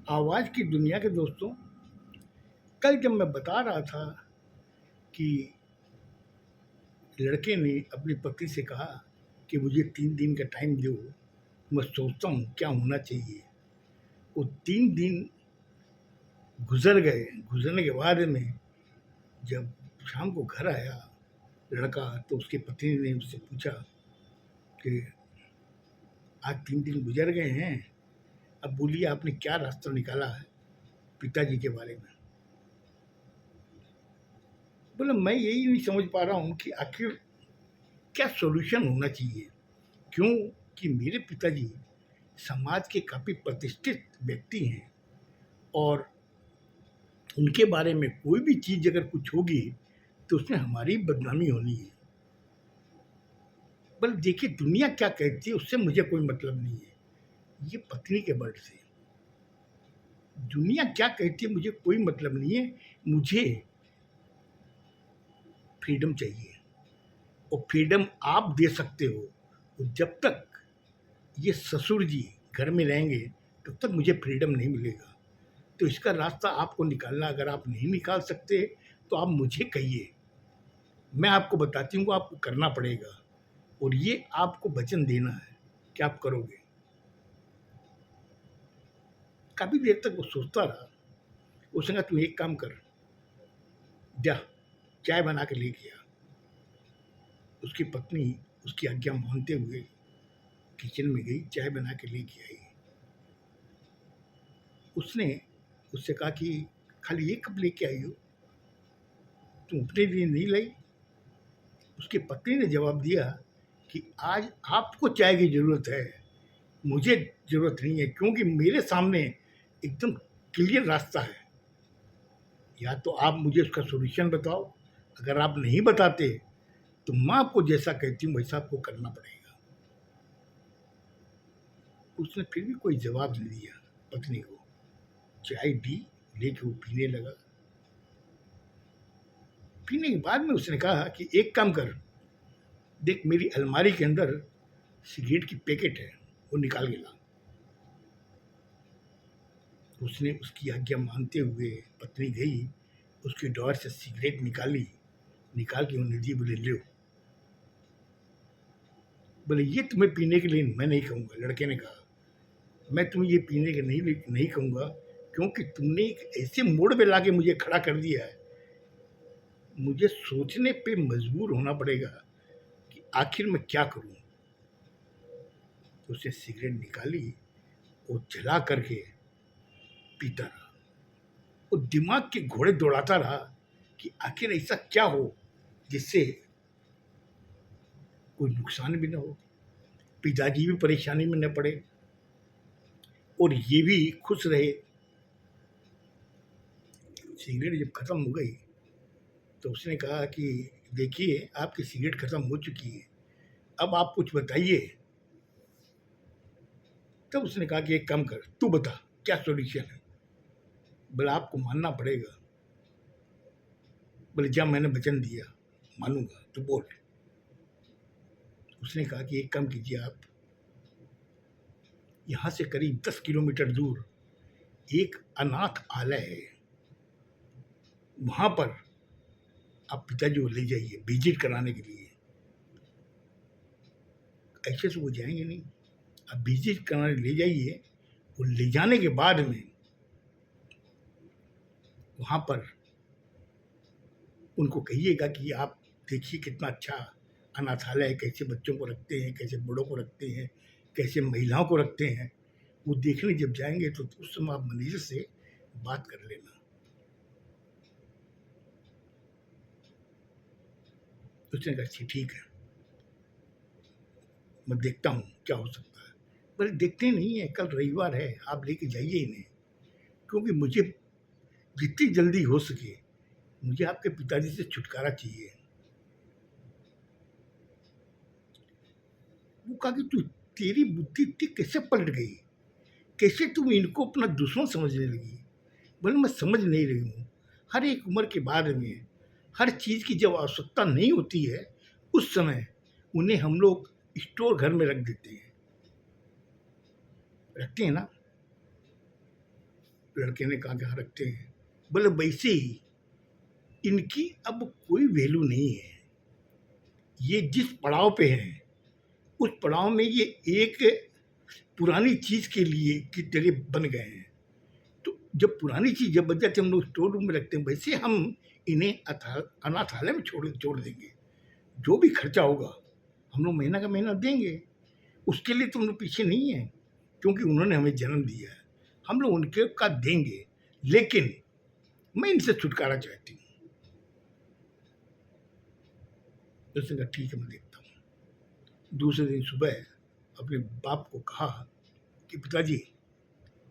आवाज़ की दुनिया के दोस्तों, कल जब मैं बता रहा था कि लड़के ने अपनी पत्नी से कहा कि मुझे 3 दिन का टाइम दो, मैं सोचता हूँ क्या होना चाहिए। वो 3 दिन गुज़र गए, गुज़रने के बाद में जब शाम को घर आया लड़का, तो उसकी पत्नी ने उससे पूछा कि आज 3 दिन गुज़र गए हैं, अब बोलिए आपने क्या रास्ता निकाला है पिताजी के बारे में। बोला मैं यही नहीं समझ पा रहा हूँ कि आखिर क्या सॉल्यूशन होना चाहिए। क्यों कि मेरे पिताजी समाज के काफ़ी प्रतिष्ठित व्यक्ति हैं और उनके बारे में कोई भी चीज़ अगर कुछ होगी तो उसमें हमारी बदनामी होनी है। बल देखिए दुनिया क्या कहती है उससे मुझे कोई मतलब नहीं है, ये पत्नी के वर्ड से। दुनिया क्या कहती है मुझे कोई मतलब नहीं है, मुझे फ्रीडम चाहिए और फ्रीडम आप दे सकते हो। तो जब तक ये ससुर जी घर में रहेंगे तब तक मुझे फ्रीडम नहीं मिलेगा। तो इसका रास्ता आपको निकालना, अगर आप नहीं निकाल सकते तो आप मुझे कहिए, मैं आपको बताती हूँ आपको करना पड़ेगा और ये आपको वचन देना है कि आप करोगे। काफ़ी देर तक वो सोचता रहा। उसने कहा तू एक काम कर, जा चाय बना के लेके आ। उसकी पत्नी उसकी आज्ञा मानते हुए किचन में गई, चाय बना के लेके आई। उसने उससे कहा कि खाली एक कप लेके आई हो, तुम अपने लिए नहीं लाई। उसकी पत्नी ने जवाब दिया कि आज आपको चाय की ज़रूरत है, मुझे ज़रूरत नहीं है, क्योंकि मेरे सामने एकदम क्लियर रास्ता है। या तो आप मुझे उसका सॉल्यूशन बताओ, अगर आप नहीं बताते तो मैं आपको जैसा कहती हूँ वैसा आपको करना पड़ेगा। उसने फिर भी कोई जवाब नहीं दिया पत्नी को। चाय दी, लेके वो पीने लगा। पीने के बाद में उसने कहा कि एक काम कर, देख मेरी अलमारी के अंदर सिगरेट की पैकेट है, वो निकाल के ला। उसने उसकी आज्ञा मानते हुए पत्नी गई, उसके ड्रॉअर से सिगरेट निकाली, निकाल के उन्हें दी। बोले लो। बोले ये तुम्हें पीने के लिए मैं नहीं कहूँगा। लड़के ने कहा मैं तुम्हें ये पीने के नहीं नहीं कहूँगा, क्योंकि तुमने एक ऐसे मोड़ पे ला के मुझे खड़ा कर दिया है, मुझे सोचने पे मजबूर होना पड़ेगा कि आखिर मैं क्या करूँ। तो उसने सिगरेट निकाली और जला करके पीता रहा। वो दिमाग के घोड़े दौड़ाता रहा कि आखिर ऐसा क्या हो जिससे कोई नुकसान भी ना हो, पिताजी भी परेशानी में न पड़े और ये भी खुश रहे। सिगरेट जब ख़त्म हो गई तो उसने कहा कि देखिए आपकी सिगरेट ख़त्म हो चुकी है, अब आप कुछ बताइए। तब उसने कहा कि एक काम कर, तू बता क्या सॉल्यूशन है। बोला आपको मानना पड़ेगा। बोले जब मैंने वचन दिया मानूंगा, तो बोल। उसने कहा कि एक काम कीजिए, आप यहाँ से करीब 10 किलोमीटर दूर एक अनाथ आलय है, वहाँ पर आप पिताजी को ले जाइए विजिट कराने के लिए। ऐसे से वो जाएंगे नहीं, आप विजिट कराने ले जाइए और ले जाने के बाद में वहाँ पर उनको कहिएगा कि आप देखिए कितना अच्छा अनाथालय है, कैसे बच्चों को रखते हैं, कैसे बूढ़ों को रखते हैं, कैसे महिलाओं को रखते हैं। वो देखने जब जाएंगे तो उस समय आप मैनेजर से बात कर लेना। उसने कहा ठीक है, मैं देखता हूँ क्या हो सकता है। बोले देखते नहीं है, कल रविवार है, आप लेके जाइए इन्हें, क्योंकि मुझे जितनी जल्दी हो सके मुझे आपके पिताजी से छुटकारा चाहिए। वो कहा कि तू, तेरी बुद्धि इतनी कैसे पलट गई, कैसे तुम इनको अपना दुश्मन समझने लगी। बोले मैं समझ नहीं रही हूँ, हर एक उम्र के बाद में हर चीज़ की जब आवश्यकता नहीं होती है उस समय उन्हें हम लोग स्टोर घर में रख देते हैं, रखते हैं ना। लड़के ने कहा कि हाँ रखते हैं। बोले वैसे ही इनकी अब कोई वैल्यू नहीं है, ये जिस पड़ाव पे हैं उस पड़ाव में ये एक पुरानी चीज़ के लिए की तरह बन गए हैं। तो जब पुरानी चीज़ जब बच जाती है हम लोग स्टोर रूम में रखते हैं, वैसे हम इन्हें अनाथालय में छोड़ छोड़ देंगे। जो भी खर्चा होगा हम लोग महीना का महीना देंगे, उसके लिए तो हम लोग पीछे नहीं हैं, क्योंकि उन्होंने हमें जन्म दिया है, हम लोग उनके का देंगे। लेकिन मैं इनसे छुटकारा चाहती हूँ। तो उसने कहा ठीक है मैं देखता हूँ। दूसरे दिन सुबह अपने बाप को कहा कि पिताजी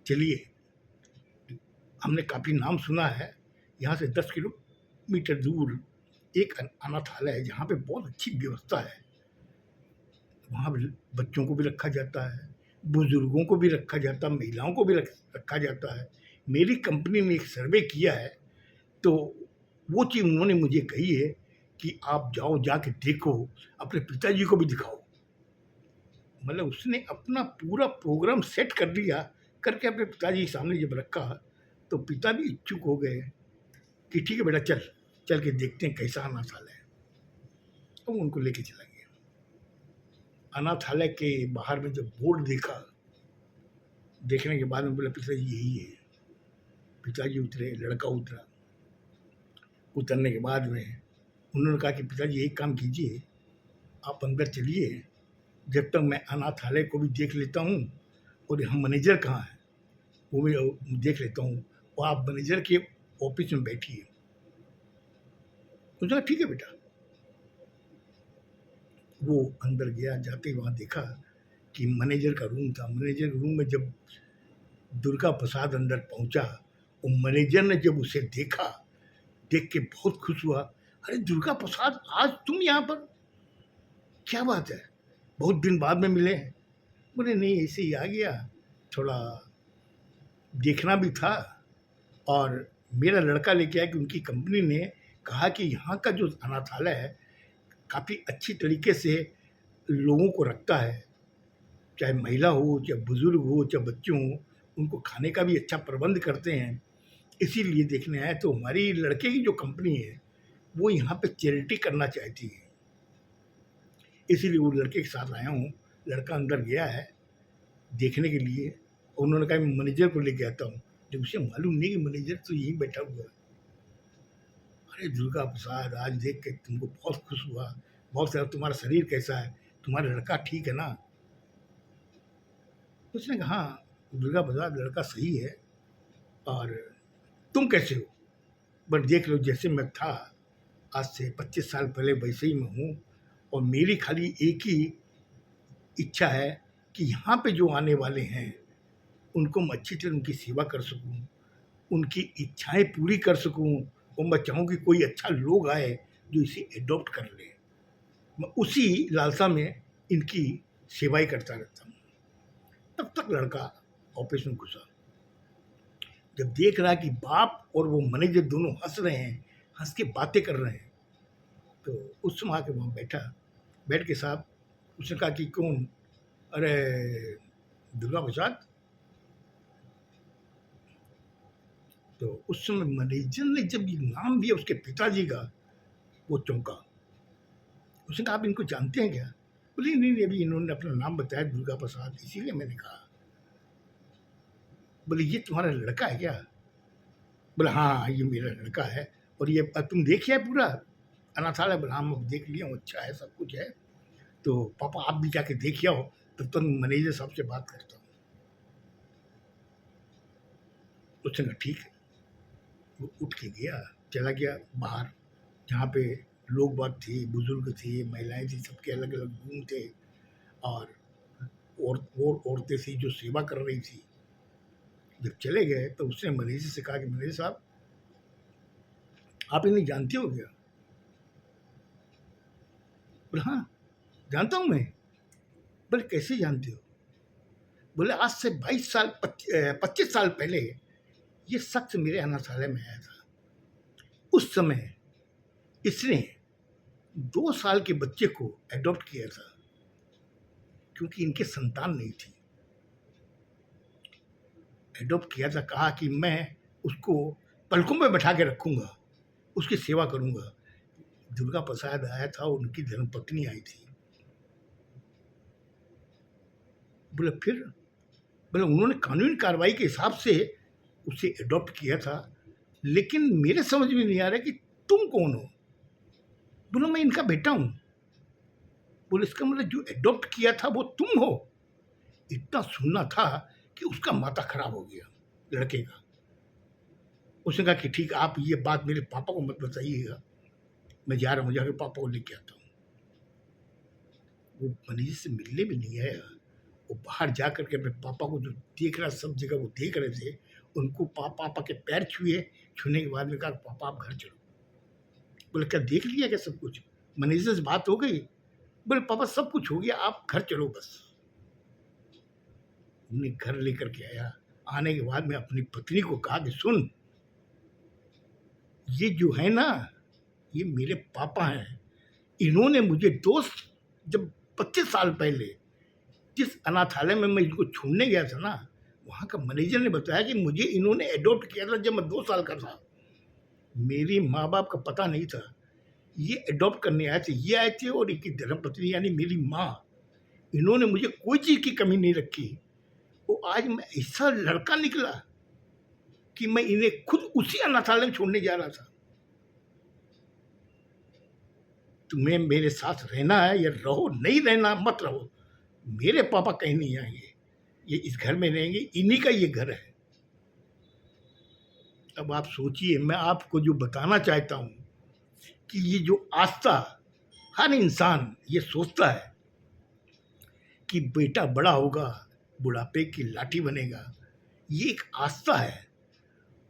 चलिए, हमने काफ़ी नाम सुना है, यहाँ से 10 किलोमीटर दूर एक अनाथालय है जहाँ पे बहुत अच्छी व्यवस्था है। वहाँ भी बच्चों को भी रखा जाता है, बुजुर्गों को भी रखा जाता है, महिलाओं को भी रखा जाता है। मेरी कंपनी ने एक सर्वे किया है, तो वो चीज़ उन्होंने मुझे कही है कि आप जाओ, जाके देखो, अपने पिताजी को भी दिखाओ। मतलब उसने अपना पूरा प्रोग्राम सेट कर दिया, करके अपने पिताजी के सामने जब रखा तो पिता भी इच्छुक हो गए कि ठीक है बेटा चल, चल के देखते हैं कैसा अनाथालय है। तो उनको लेके चला गया। अनाथालय के बाहर में जब बोर्ड देखा, देखने के बाद में बोला पिताजी यही है। पिताजी उतरे, लड़का उतरा। उतरने के बाद में उन्होंने कहा कि पिताजी एक काम कीजिए, आप अंदर चलिए, जब तक मैं अनाथालय को भी देख लेता हूँ और हम मैनेजर कहाँ है वो भी देख लेता हूँ, और आप मैनेजर के ऑफिस में बैठिए। तो ठीक है बेटा। वो अंदर गया, जाते ही वहाँ देखा कि मैनेजर का रूम था। मैनेजर के रूम में जब दुर्गा प्रसाद अंदर पहुँचा और मैनेजर ने जब उसे देखा, देख के बहुत खुश हुआ। अरे दुर्गा प्रसाद, आज तुम यहाँ पर, क्या बात है, बहुत दिन बाद में मिले हैं। बोले नहीं ऐसे ही आ गया, थोड़ा देखना भी था, और मेरा लड़का लेके आया कि उनकी कंपनी ने कहा कि यहाँ का जो अनाथालय है काफ़ी अच्छी तरीके से लोगों को रखता है, चाहे महिला हो, चाहे बुजुर्ग हो, चाहे बच्चे हों, उनको खाने का भी अच्छा प्रबंध करते हैं। इसीलिए देखने आए। तो हमारी लड़के की जो कंपनी है वो यहाँ पे चैरिटी करना चाहती है, इसीलिए वो लड़के के साथ आया हूँ। लड़का अंदर गया है देखने के लिए। उन्होंने कहा मैं मैनेजर को लेके आता हूँ, जब उसे मालूम नहीं कि मैनेजर तो यहीं बैठा हुआ है। अरे दुर्गा प्रसाद, आज देख के तुमको बहुत खुश हुआ, बहुत सारा। तुम्हारा शरीर कैसा है, तुम्हारा लड़का ठीक है ना? उसने कहा हाँ दुर्गा प्रसाद, लड़का सही है, और तुम कैसे हो? बट देख लो जैसे मैं था आज से 25 साल पहले वैसे ही मैं हूँ, और मेरी खाली एक ही इच्छा है कि यहाँ पे जो आने वाले हैं उनको मैं अच्छी तरह उनकी सेवा कर सकूँ, उनकी इच्छाएं पूरी कर सकूँ, और मैं चाहूँ कि कोई अच्छा लोग आए जो इसे एडॉप्ट कर ले। मैं उसी लालसा में इनकी सेवाई करता रहता हूँ। तब तक लड़का ऑफिस में घुसा। जब देख रहा कि बाप और वो मैनेजर दोनों हंस रहे हैं, हंस के बातें कर रहे हैं, तो उस समय आके वहाँ बैठा। बैठ के साहब उसने कहा कि कौन? अरे दुर्गा प्रसाद। तो उस समय मैनेजर ने जब ये नाम दिया उसके पिताजी का, वो चौंका। उसने कहा आप इनको जानते हैं क्या? बोले नहीं नहीं, अभी इन्होंने अपना नाम बताया दुर्गा प्रसाद, इसीलिए मैंने कहा। बोले ये तुम्हारा लड़का है क्या? बोले हाँ ये मेरा लड़का है, और ये तुम देखिए है पूरा अनाथालय? बोला हाँ मैं देख लिया हूँ, अच्छा है, सब कुछ है। तो पापा आप भी जाके देखिए हो, तब तक मैनेजर साहब से बात करता हूँ। उसने कहा ठीक है। वो उठ के गया, चला गया बाहर, जहाँ पे लोग बाग थे, बुजुर्ग थे, महिलाएं थी, सबके अलग अलग रूम थे, और और औरतें थी जो सेवा कर रही थी। जब चले गए तो उसने मैनेजर से कहा कि मैनेजर साहब आप इन्हें जानते हो क्या? बोले हाँ जानता हूँ मैं। बोले कैसे जानते हो? बोले आज से 25 साल पहले ये शख्स मेरे अनाथालय में आया था। उस समय इसने 2 साल के बच्चे को एडॉप्ट किया था, क्योंकि इनके संतान नहीं थी। एडॉप्ट किया था, कहा कि मैं उसको पलकों में बैठा के रखूँगा, उसकी सेवा करूँगा। दुर्गा प्रसाद आया था, उनकी धर्मपत्नी आई थी। बोले फिर? बोले उन्होंने कानूनी कार्रवाई के हिसाब से उसे एडॉप्ट किया था, लेकिन मेरे समझ में नहीं आ रहा कि तुम कौन हो? बोला मैं इनका बेटा हूँ। बोले इसका मतलब जो एडॉप्ट किया था वो तुम हो? इतना सुनना था कि उसका माथा खराब हो गया लड़के का। उसने कहा कि ठीक, आप ये बात मेरे पापा को मत बताइएगा, मैं जा रहा हूँ, जाकर पापा को लेके आता हूँ। वो मैनेजर से मिलने भी नहीं आया। वो बाहर जा कर के अपने पापा को जो देख रहा, सब जगह वो देख रहे थे, उनको पापा के पैर छुए। छूने के बाद में कहा पापा आप घर चलो। बोले क्या देख लिया क्या सब कुछ? मैनेजर से बात हो गई? बोले पापा सब कुछ हो गया, आप घर चलो बस। उन्हें घर लेकर के आया। आने के बाद में अपनी पत्नी को कहा कि सुन, ये जो है ना, ये मेरे पापा हैं। इन्होंने मुझे दोस्त, जब 25 साल पहले जिस अनाथालय में मैं इनको छोड़ने गया था ना, वहाँ का मैनेजर ने बताया कि मुझे इन्होंने एडॉप्ट किया था जब मैं 2 साल का था। मेरी माँ बाप का पता नहीं था। ये एडॉप्ट करने आए थे, ये आए थे और इनकी धर्मपत्नी यानी मेरी माँ। इन्होंने मुझे कोई चीज़ की कमी नहीं रखी। वो आज मैं ऐसा लड़का निकला कि मैं इन्हें खुद उसी अनाथालय में छोड़ने जा रहा था। तुम्हें मेरे साथ रहना है या रहो, नहीं रहना मत रहो। मेरे पापा कहीं नहीं आएंगे, ये इस घर में रहेंगे, इन्हीं का ये घर है। अब आप सोचिए, मैं आपको जो बताना चाहता हूँ कि ये जो आस्था, हर इंसान ये सोचता है कि बेटा बड़ा होगा, बुढ़ापे की लाठी बनेगा। ये एक आस्था है,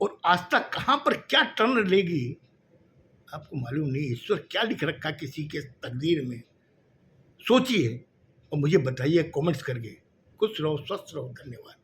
और आस्था कहाँ पर क्या टर्न लेगी आपको मालूम नहीं। ईश्वर क्या लिख रखा किसी के तकदीर में, सोचिए और मुझे बताइए कमेंट्स करके। खुश रहो, स्वस्थ रहो, धन्यवाद।